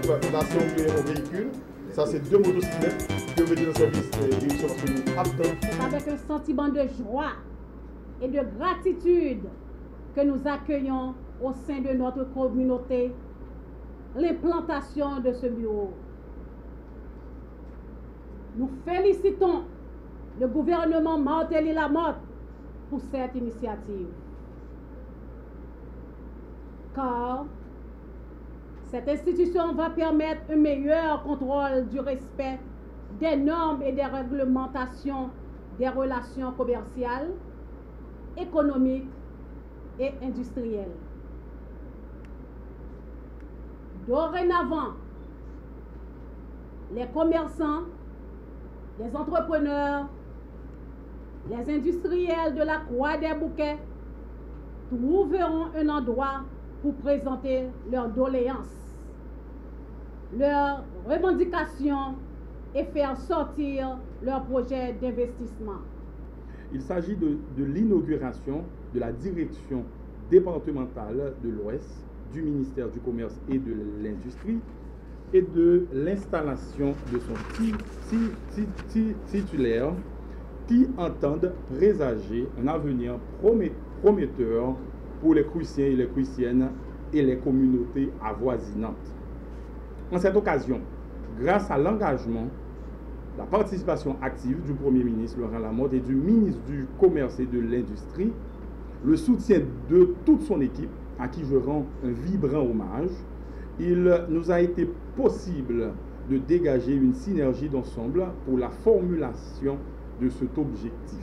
d'assembler un véhicule. Ça, c'est 2 motocyclettes que vous mettez dans le service direction parce que nous attendons. C'est avec un sentiment de joie et de gratitude que nous accueillons au sein de notre communauté l'implantation de ce bureau. Nous félicitons le gouvernement Martelly-Lamotte pour cette initiative. Car cette institution va permettre un meilleur contrôle du respect des normes et des réglementations des relations commerciales, économiques et industrielles. Dorénavant, les commerçants, les entrepreneurs, les industriels de la Croix des Bouquets trouveront un endroit pour présenter leurs doléances, leurs revendications et faire sortir leurs projets d'investissement. Il s'agit de l'inauguration de la direction départementale de l'Ouest du ministère du Commerce et de l'Industrie et de l'installation de son titulaire qui entendent présager un avenir prometteur pour les Cruciens et les Cruciennes et les communautés avoisinantes. En cette occasion, grâce à l'engagement, la participation active du Premier ministre Laurent Lamotte et du ministre du Commerce et de l'Industrie, le soutien de toute son équipe, à qui je rends un vibrant hommage, il nous a été possible de dégager une synergie d'ensemble pour la formulation de cet objectif.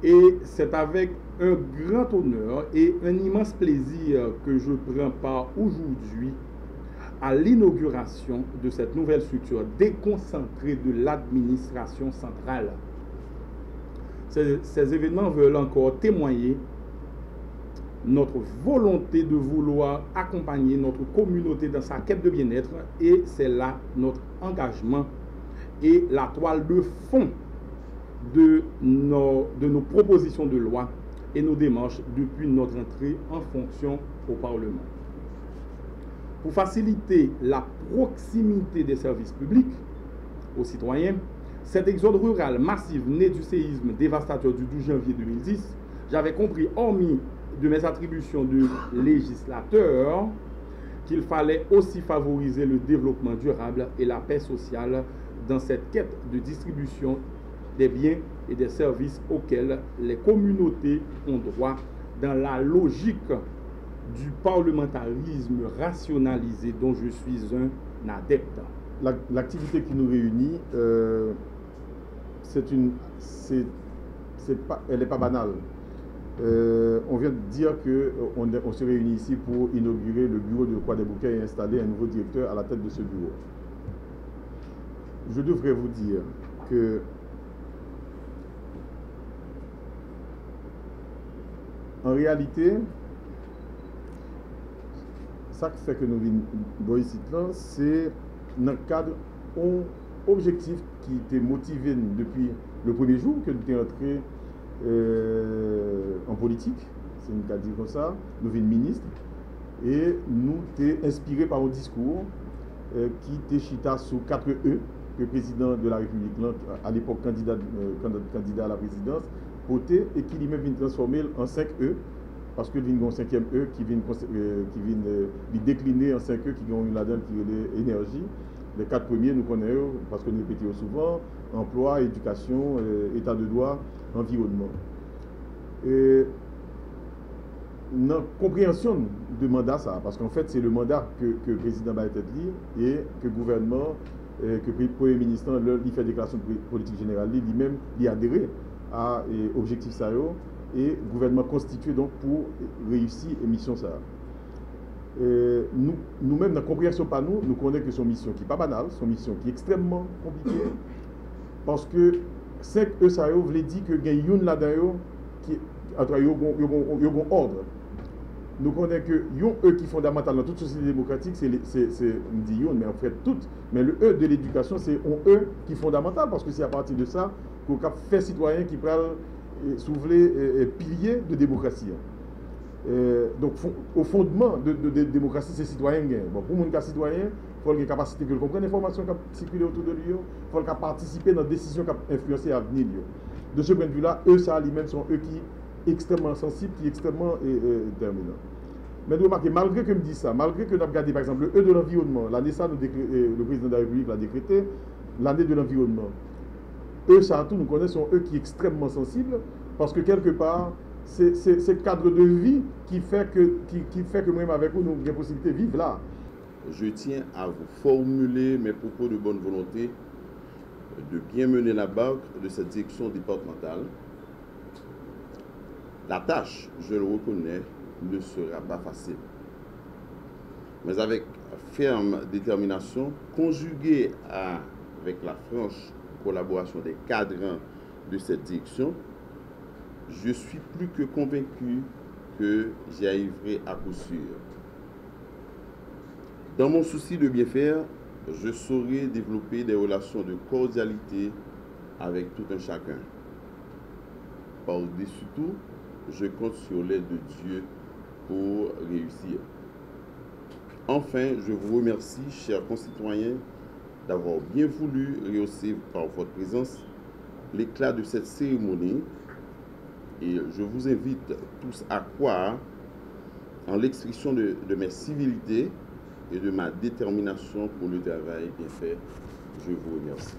Et c'est avec un grand honneur et un immense plaisir que je prends part aujourd'hui à l'inauguration de cette nouvelle structure déconcentrée de l'administration centrale. Ces événements veulent encore témoigner notre volonté de vouloir accompagner notre communauté dans sa quête de bien-être, et c'est là notre engagement et la toile de fond de nos propositions de loi et nos démarches depuis notre entrée en fonction au Parlement. Pour faciliter la proximité des services publics aux citoyens, cet exode rural massif né du séisme dévastateur du 12 janvier 2010, j'avais compris, hormis de mes attributions de législateur, qu'il fallait aussi favoriser le développement durable et la paix sociale dans cette quête de distribution des biens et des services auxquels les communautés ont droit dans la logique du parlementarisme rationalisé dont je suis un adepte. L'activité qui nous réunit, elle n'est pas banale. On vient de dire qu'on se réunit ici pour inaugurer le bureau de Croix des Bouquets et installer un nouveau directeur à la tête de ce bureau. Je devrais vous dire que en réalité, ça qui fait que nous venons ici, c'est dans le cadre objectif qui était motivé depuis le premier jour que nous sommes entrés en politique, c'est une cas de dire comme ça, nous venons ministre, et nous sommes inspirés par un discours qui était chita sous 4 E, que le président de la République, à l'époque candidat à la présidence, voté et qui lui-même vient transformer en 5 E, parce que il y a un 5e E qui vient décliner en 5 E qui ont une là-dedans qui est l'énergie. Les 4 premiers, nous connaissons, parce que nous répétons souvent, emploi, éducation, état de droit, environnement. Et dans la compréhension de mandat, ça, parce qu'en fait, c'est le mandat que le président va être lié et que le gouvernement, que le Premier ministre, il fait déclaration de politique générale, lui-même, il adhéré à l'objectif ça et le gouvernement constitué donc pour réussir la mission ça. Nous-mêmes, dans la compréhension par nous connaissons que son mission qui n'est pas banale, son mission qui est extrêmement compliquée, parce que 5 E ça veut dire que il y a une là-dedans qui a un ordre. Nous connaissons que yon E qui est fondamental dans toute société démocratique, c'est mais en fait tout. Mais le E de l'éducation, c'est un E qui est fondamental, parce que c'est à partir de ça qu'on fait citoyen qui peut soulever pilier de démocratie. Donc, au fondement de la démocratie, c'est citoyen. Bon, pour les citoyen, il faut qu'il ait capacité de comprendre l'information qui circule autour de lui, il faut qu'il participe dans les décisions qui influencent l'avenir. De ce point de vue-là, eux, ça alimente, sont eux qui sont extrêmement sensibles, qui sont extrêmement déterminants. Mais remarquez, malgré que je me dis ça, malgré que nous avons regardé par exemple le E de l'environnement, l'année ça, le président de la République l'a décrété, l'année de l'environnement. Eux, ça, tout, nous connaissons eux qui sont extrêmement sensibles, parce que quelque part, c'est le cadre de vie qui fait que moi-même avec vous, nous avons la possibilité de vivre là. Je tiens à vous formuler mes propos de bonne volonté de bien mener la barque de cette direction départementale. La tâche, je le reconnais, ne sera pas facile. Mais avec ferme détermination, conjuguée avec la franche collaboration des cadres de cette direction, je suis plus que convaincu que j'y arriverai à coup sûr. Dans mon souci de bien faire, je saurai développer des relations de cordialité avec tout un chacun. Par-dessus tout, je compte sur l'aide de Dieu pour réussir. Enfin, je vous remercie, chers concitoyens, d'avoir bien voulu rehausser par votre présence l'éclat de cette cérémonie. Et je vous invite tous à croire en l'expression de mes civilités et de ma détermination pour le travail bien fait. Je vous remercie.